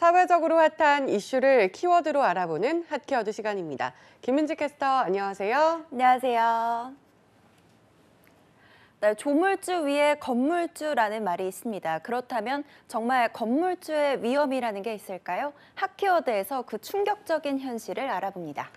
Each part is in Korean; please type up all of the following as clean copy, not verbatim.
사회적으로 핫한 이슈를 키워드로 알아보는 핫키워드 시간입니다. 김민지 캐스터, 안녕하세요. 안녕하세요. 네, 조물주 위에 건물주라는 말이 있습니다. 그렇다면 정말 건물주의 위험이라는 게 있을까요? 핫키워드에서 그 충격적인 현실을 알아봅니다.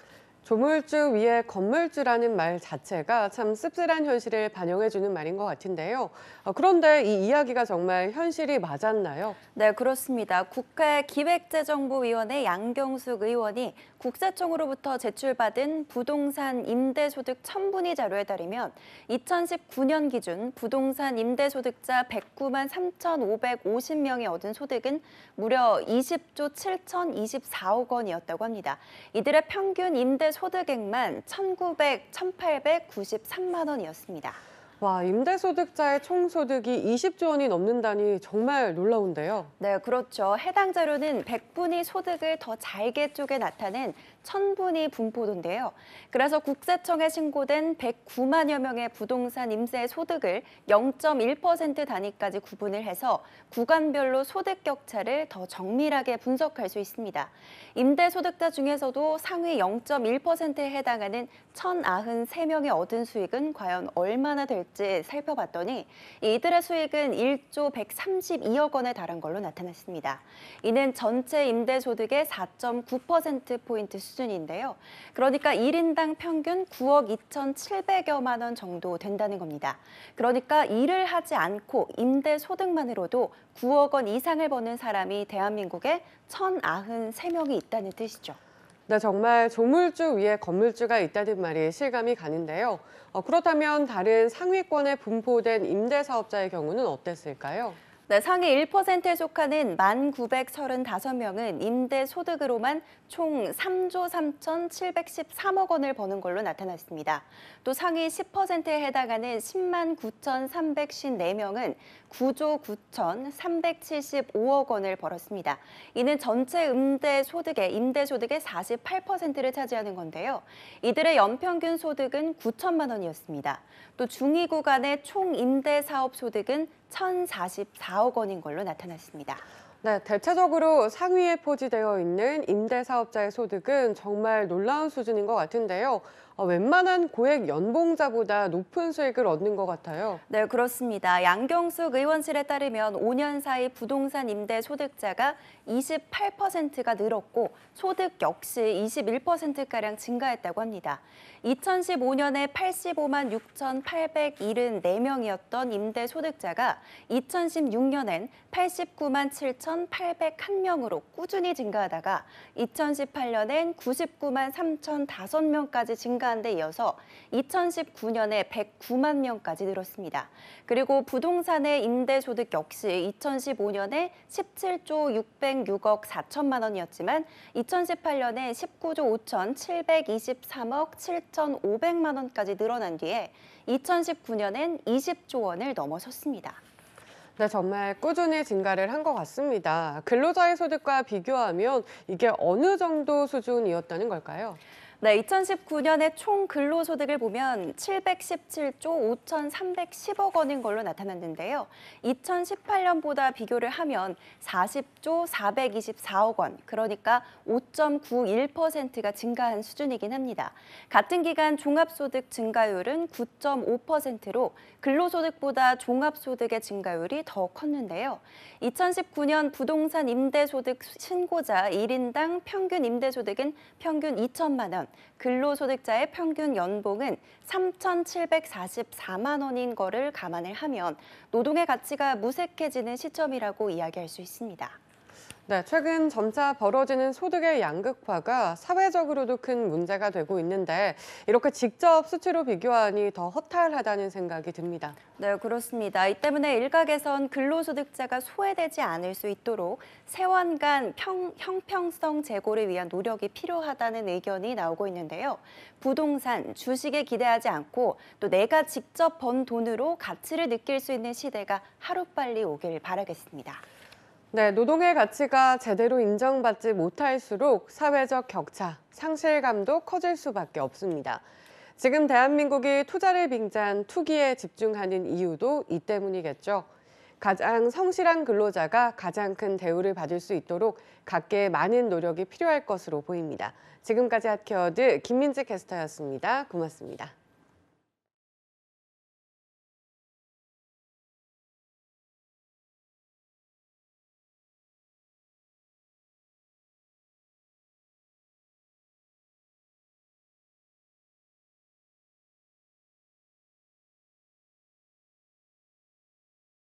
조물주 위에 건물주라는 말 자체가 참 씁쓸한 현실을 반영해주는 말인 것 같은데요. 그런데 이 이야기가 정말 현실이 맞았나요? 네, 그렇습니다. 국회 기획재정부위원회 양경숙 의원이 국세청으로부터 제출받은 부동산 임대소득 첨부니 자료에 따르면 2019년 기준 부동산 임대소득자 109만 3,550명이 얻은 소득은 무려 20조 7,024억 원이었다고 합니다. 이들의 평균 임대소득액만 1,893만 원이었습니다. 와, 임대소득자의 총소득이 20조 원이 넘는다니 정말 놀라운데요. 네, 그렇죠. 해당 자료는 백분위 소득을 더 잘게 쪼개 나타낸 천분위 분포도인데요. 그래서 국세청에 신고된 109만여 명의 부동산 임대 소득을 0.1% 단위까지 구분을 해서 구간별로 소득 격차를 더 정밀하게 분석할 수 있습니다. 임대 소득자 중에서도 상위 0.1%에 해당하는 1,093명이 얻은 수익은 과연 얼마나 될지 살펴봤더니 이들의 수익은 1조 132억 원에 달한 걸로 나타났습니다. 이는 전체 임대 소득의 4.9%포인트 수준인데요. 그러니까 1인당 평균 9억 2,700여만 원 정도 된다는 겁니다. 그러니까 일을 하지 않고 임대 소득만으로도 9억 원 이상을 버는 사람이 대한민국에 1,093명이 있다는 뜻이죠. 네, 정말 조물주 위에 건물주가 있다는 말이 실감이 가는데요. 그렇다면 다른 상위권에 분포된 임대사업자의 경우는 어땠을까요? 네, 상위 1%에 속하는 1,935명은 임대 소득으로만 총 3조 3,713억 원을 버는 걸로 나타났습니다. 또 상위 10%에 해당하는 10만 9,354명은 9조 9,375억 원을 벌었습니다. 이는 전체 임대 소득의 48%를 차지하는 건데요. 이들의 연평균 소득은 9천만 원이었습니다. 또 중위 구간의 총 임대 사업 소득은 1,044억 원인 걸로 나타났습니다. 네, 대체적으로 상위에 포지되어 있는 임대사업자의 소득은 정말 놀라운 수준인 것 같은데요. 웬만한 고액 연봉자보다 높은 수익을 얻는 것 같아요. 네, 그렇습니다. 양경숙 의원실에 따르면 5년 사이 부동산 임대 소득자가 28%가 늘었고 소득 역시 21%가량 증가했다고 합니다. 2015년에 85만 6,874명이었던 임대 소득자가 2016년엔 89만 7,801명으로 꾸준히 증가하다가 2018년엔 99만 3,005명까지 증가한 데 이어서 2019년에 109만 명까지 늘었습니다. 그리고 부동산의 임대소득 역시 2015년에 17조 606억 4천만 원이었지만 2018년에 19조 5,723억 7,500만 원까지 늘어난 뒤에 2019년엔 20조 원을 넘어섰습니다. 네, 정말 꾸준히 증가를 한 것 같습니다. 근로자의 소득과 비교하면 이게 어느 정도 수준이었다는 걸까요? 네, 2019년에 총 근로소득을 보면 717조 5,310억 원인 걸로 나타났는데요. 2018년보다 비교를 하면 40조 424억 원, 그러니까 5.91%가 증가한 수준이긴 합니다. 같은 기간 종합소득 증가율은 9.5%로 근로소득보다 종합소득의 증가율이 더 컸는데요. 2019년 부동산 임대소득 신고자 1인당 평균 임대소득은 평균 2천만 원, 근로소득자의 평균 연봉은 3,744만 원인 거를 감안을 하면 노동의 가치가 무색해지는 시점이라고 이야기할 수 있습니다. 네, 최근 점차 벌어지는 소득의 양극화가 사회적으로도 큰 문제가 되고 있는데 이렇게 직접 수치로 비교하니 더 허탈하다는 생각이 듭니다. 네, 그렇습니다. 이 때문에 일각에선 근로소득자가 소외되지 않을 수 있도록 세원 간 형평성 제고를 위한 노력이 필요하다는 의견이 나오고 있는데요. 부동산, 주식에 기대하지 않고 또 내가 직접 번 돈으로 가치를 느낄 수 있는 시대가 하루빨리 오길 바라겠습니다. 네, 노동의 가치가 제대로 인정받지 못할수록 사회적 격차, 상실감도 커질 수밖에 없습니다. 지금 대한민국이 투자를 빙자한 투기에 집중하는 이유도 이 때문이겠죠. 가장 성실한 근로자가 가장 큰 대우를 받을 수 있도록 각계의 많은 노력이 필요할 것으로 보입니다. 지금까지 핫케어드 김민지 캐스터였습니다. 고맙습니다.